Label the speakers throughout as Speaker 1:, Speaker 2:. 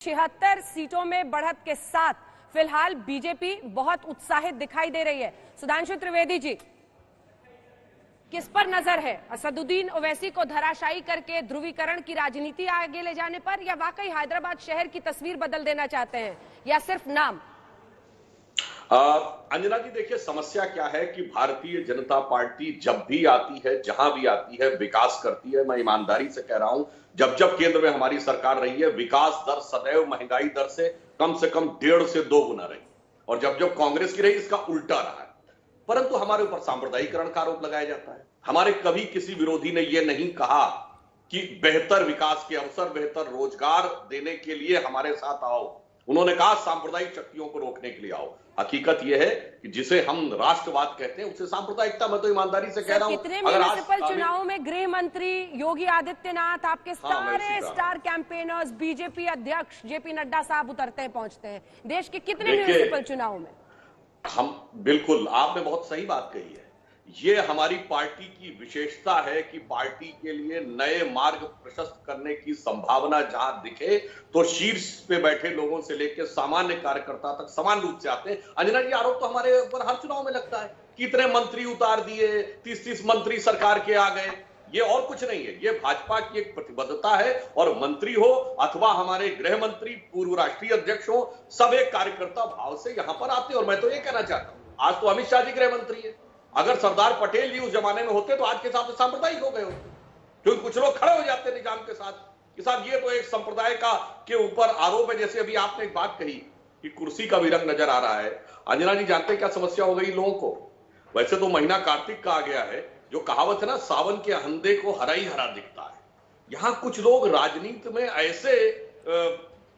Speaker 1: 76 सीटों में बढ़त के साथ फिलहाल बीजेपी बहुत उत्साहित दिखाई दे रही है। सुधांशु त्रिवेदी जी, किस पर नजर है? असदुद्दीन ओवैसी को धराशायी करके ध्रुवीकरण की राजनीति आगे ले जाने पर, या वाकई हैदराबाद शहर की तस्वीर बदल देना चाहते हैं, या सिर्फ नाम?
Speaker 2: अंजना जी, देखिए समस्या क्या है कि भारतीय जनता पार्टी जब भी आती है, जहां भी आती है, विकास करती है। मैं ईमानदारी से कह रहा हूं, जब जब केंद्र में हमारी सरकार रही है, विकास दर सदैव महंगाई दर से कम 1.5 से 2 गुना रही, और जब जब कांग्रेस की रही इसका उल्टा रहा है। परंतु हमारे ऊपर सांप्रदायिकरण का आरोप लगाया जाता है। हमारे कभी किसी विरोधी ने यह नहीं कहा कि बेहतर विकास के अवसर, बेहतर रोजगार देने के लिए हमारे साथ आओ। उन्होंने कहा सांप्रदायिक शक्तियों को रोकने के लिए आओ। हकीकत यह है कि जिसे हम राष्ट्रवाद कहते हैं उसे सांप्रदायिकता, मैं तो ईमानदारी से कह रहा हूं।
Speaker 1: कितने म्युनिसिपल चुनावों में गृह मंत्री योगी आदित्यनाथ, आपके सारे स्टार कैंपेनर्स, बीजेपी अध्यक्ष जेपी नड्डा साहब उतरते हैं, पहुंचते हैं देश के कितने म्युनिसिपल चुनावों में?
Speaker 2: हम बिल्कुल, आपने बहुत सही बात कही है। ये हमारी पार्टी की विशेषता है कि पार्टी के लिए नए मार्ग प्रशस्त करने की संभावना जहां दिखे तो शीर्ष पे बैठे लोगों से लेकर सामान्य कार्यकर्ता तक समान रूप से आते हैं। अंजना जी, आरोप तो हमारे ऊपर हर चुनाव में लगता है कि इतने मंत्री उतार दिए, 30-30 मंत्री सरकार के आ गए। ये और कुछ नहीं है, ये भाजपा की एक प्रतिबद्धता है। और मंत्री हो अथवा हमारे गृह मंत्री, पूर्व राष्ट्रीय अध्यक्ष हो, सब एक कार्यकर्ता भाव से यहां पर आते हैं। और मैं तो ये कहना चाहता हूं, आज तो अमित शाह जी गृह मंत्री है। अगर सरदार पटेल जी उस जमाने में होते तो आज के हिसाब से सांप्रदायिक हो गए होते, क्योंकि कुछ लोग खड़े हो जाते निजाम के साथ कि साहब ये तो एक संप्रदाय का के ऊपर आरोप है। जैसे अभी आपने एक बात कही कि कुर्सी का भी रंग नजर आ रहा है। अंजना जी, जानते क्या समस्या हो गई लोगों को? वैसे तो महीना कार्तिक का आ गया है, जो कहावत है ना, सावन के अंधे को हरा ही हरा दिखता है। यहां कुछ लोग राजनीति में ऐसे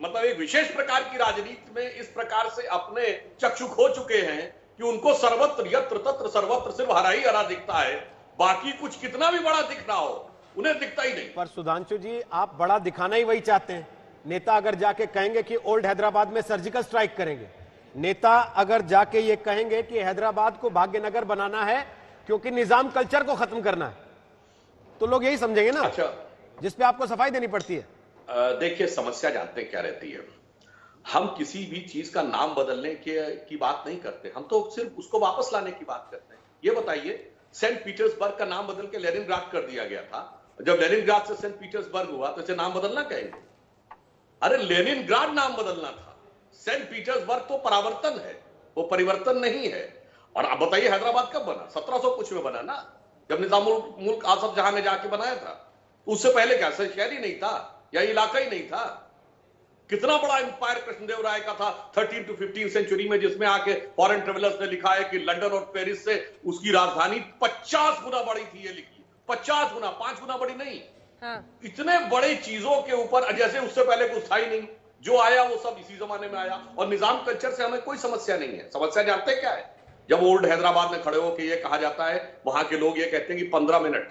Speaker 2: मतलब एक विशेष प्रकार की राजनीति में इस प्रकार से अपने चक्षु खो चुके हैं कि उनको सर्वत्र यत्र तत्र सर्वत्र सिर्फ हरा ही हरा दिखता है। बाकी कुछ कितना भी बड़ा दिख रहा हो, उन्हें दिखता ही नहीं।
Speaker 3: पर सुधांशु जी, आप बड़ा दिखाना ही वही चाहते हैं। नेता अगर जाके कहेंगे कि ओल्ड हैदराबाद में सर्जिकल स्ट्राइक करेंगे, नेता अगर जाके ये कहेंगे कि हैदराबाद को भाग्यनगर बनाना है क्योंकि निजाम कल्चर को खत्म करना है, तो लोग यही समझेंगे ना।
Speaker 2: अच्छा,
Speaker 3: जिसपे आपको सफाई देनी पड़ती है।
Speaker 2: देखिए समस्या जानते हैं क्या रहती है, हम किसी भी चीज का नाम बदलने की बात नहीं करते, हम तो सिर्फ उसको वापस लाने की बात करते हैं। ये बताइए, सेंट पीटर्सबर्ग का नाम बदल के लेनिनग्राड कर दिया गया था। जब लेनिनग्राड से सेंट पीटर्सबर्ग हुआ तो इसे नाम बदलना कहेंगे? अरे लेनिनग्राड नाम बदलना था, सेंट पीटर्सबर्ग तो परावर्तन है, वो परिवर्तन नहीं है। और आप बताइए हैदराबाद कब बना? 1700 कुछ में बना ना, जब निजामुल मुल्क आसफ जहां ने जाके बनाया था। उससे पहले क्या शहर ही नहीं था या इलाका ही नहीं था? कितना बड़ा एम्पायर कृष्णदेव राय का था 13 to 15 सेंचुरी में, जिसमें आके फॉरेन ट्रेवलर्स ने लिखा है कि लंदन और पेरिस से उसकी राजधानी 50 गुना बड़ी थी। ये लिखी 50 गुना, 5 गुना बड़ी नहीं। हाँ। इतने बड़े चीजों के ऊपर जैसे उससे पहले कुछ था ही नहीं, जो आया वो सब इसी जमाने में आया। और निजाम कल्चर से हमें कोई समस्या नहीं है। समस्या जानते क्या है? जब ओल्ड हैदराबाद में खड़े होकर ये कहा जाता है, वहां के लोग ये कहते हैं कि 15 मिनट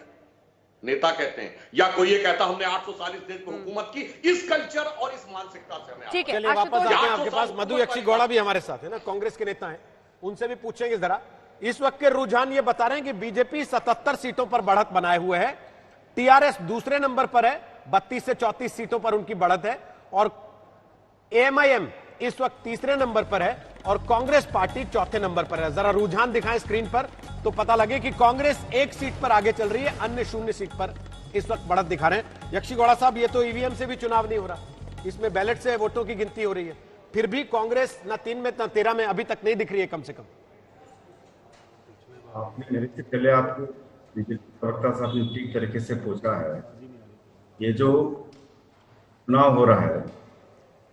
Speaker 2: नेता कहते हैं, या कोई ये कहता हमने 800 साल इस देश को हुकूमत की। इस कल्चर और इस मानसिकता से हमें
Speaker 3: ठीक है। चलिए वापस आते हैं आपके पास। मधु यक्षी गौड़ा भी हमारे साथ है ना, कांग्रेस के नेता हैं, उनसे भी पूछेंगे जरा। इस वक्त के रुझान ये बता रहे हैं कि बीजेपी 77 सीटों पर बढ़त बनाए हुए है, टीआरएस दूसरे नंबर पर है, 32 से 34 सीटों पर उनकी बढ़त है, और एएमआईएम इस वक्त तीसरे नंबर पर है और कांग्रेस पार्टी चौथे नंबर पर है। जरा रुझान दिखाएं स्क्रीन पर तो पता लगे कि कांग्रेस 1 सीट पर आगे चल रही है, अन्य 0 सीट पर इस वक्त बढ़त दिखा रहे हैं। यक्षी गौड़ा साहब, ये तो ईवीएम से भी चुनाव नहीं हो रहा, इसमें बैलेट से वोटों की गिनती हो रही है, फिर भी कांग्रेस न 3 में न 13 में अभी तक नहीं दिख रही है कम से कम।
Speaker 4: आपने मेरे से पहले आपको प्रवक्ता साहब ने ठीक तरीके से पूछा है, ये जो चुनाव हो रहा है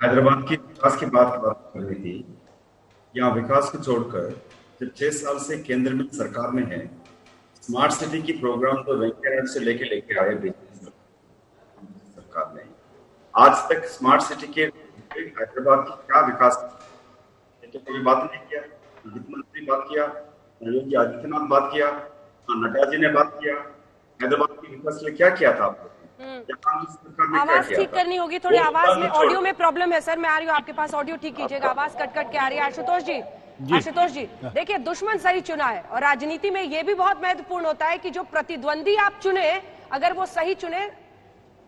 Speaker 4: हैदराबाद की विकास की बात कर रही थी, यहाँ विकास को छोड़कर जब 6 साल से केंद्र में सरकार में है, स्मार्ट सिटी की प्रोग्राम तो वेंकैया नायडू से लेके आए बीजेपी सरकार ने, आज तक स्मार्ट सिटी के हैदराबाद की क्या विकास, तो कोई बात नहीं किया। वित्त मंत्री बात किया, योगी आदित्यनाथ बात किया, नड्डा जी ने बात किया, हैदराबाद की विकास के लिए क्या किया था आपको?
Speaker 1: आवाज ठीक करनी होगी थोड़ी, आवाज में ऑडियो में प्रॉब्लम है सर। मैं आ रही हूँ आपके पास, ऑडियो ठीक कीजिएगा, आवाज कट कट के आ रही है। आशुतोष जी, देखिए दुश्मन सही चुना है, और राजनीति में यह भी बहुत महत्वपूर्ण होता है कि जो प्रतिद्वंदी आप चुने, अगर वो सही चुने,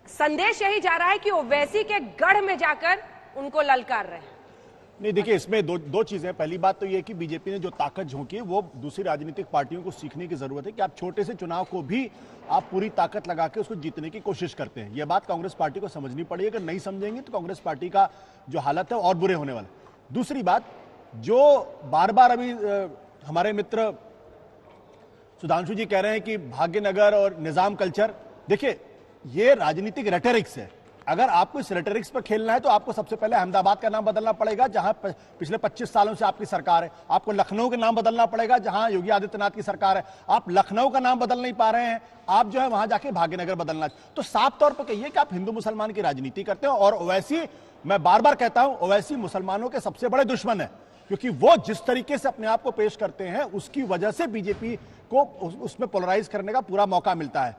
Speaker 1: संदेश यही जा रहा है कि ओवैसी के गढ़ में जाकर उनको ललकार रहे हैं।
Speaker 5: नहीं, देखिए इसमें दो चीजें। पहली बात तो ये कि बीजेपी ने जो ताकत झोंकी है वो दूसरी राजनीतिक पार्टियों को सीखने की जरूरत है कि आप छोटे से चुनाव को भी आप पूरी ताकत लगा के उसको जीतने की कोशिश करते हैं। यह बात कांग्रेस पार्टी को समझनी पड़ेगी। अगर नहीं समझेंगे तो कांग्रेस पार्टी का जो हालत है और बुरे होने वाले। दूसरी बात, जो बार बार अभी हमारे मित्र सुधांशु जी कह रहे हैं कि भाग्यनगर और निजाम कल्चर, देखिए ये राजनीतिक रेटरिक्स है। अगर आपको इस रेटरिक्स पर खेलना है तो आपको सबसे पहले अहमदाबाद का नाम बदलना पड़ेगा, जहां पिछले 25 सालों से आपकी सरकार है। आपको लखनऊ का नाम बदलना पड़ेगा, जहां योगी आदित्यनाथ की सरकार है। आप लखनऊ का नाम बदल नहीं पा रहे हैं, आप जो है वहां जाके भाग्यनगर बदलना। तो साफ तौर पर कहिए कि आप हिंदू मुसलमान की राजनीति करते हो। और ओवैसी, मैं बार बार कहता हूं, ओवैसी मुसलमानों के सबसे बड़े दुश्मन है, क्योंकि वो जिस तरीके से अपने आप को पेश करते हैं उसकी वजह से बीजेपी को उसमें पोलराइज करने का पूरा मौका मिलता है।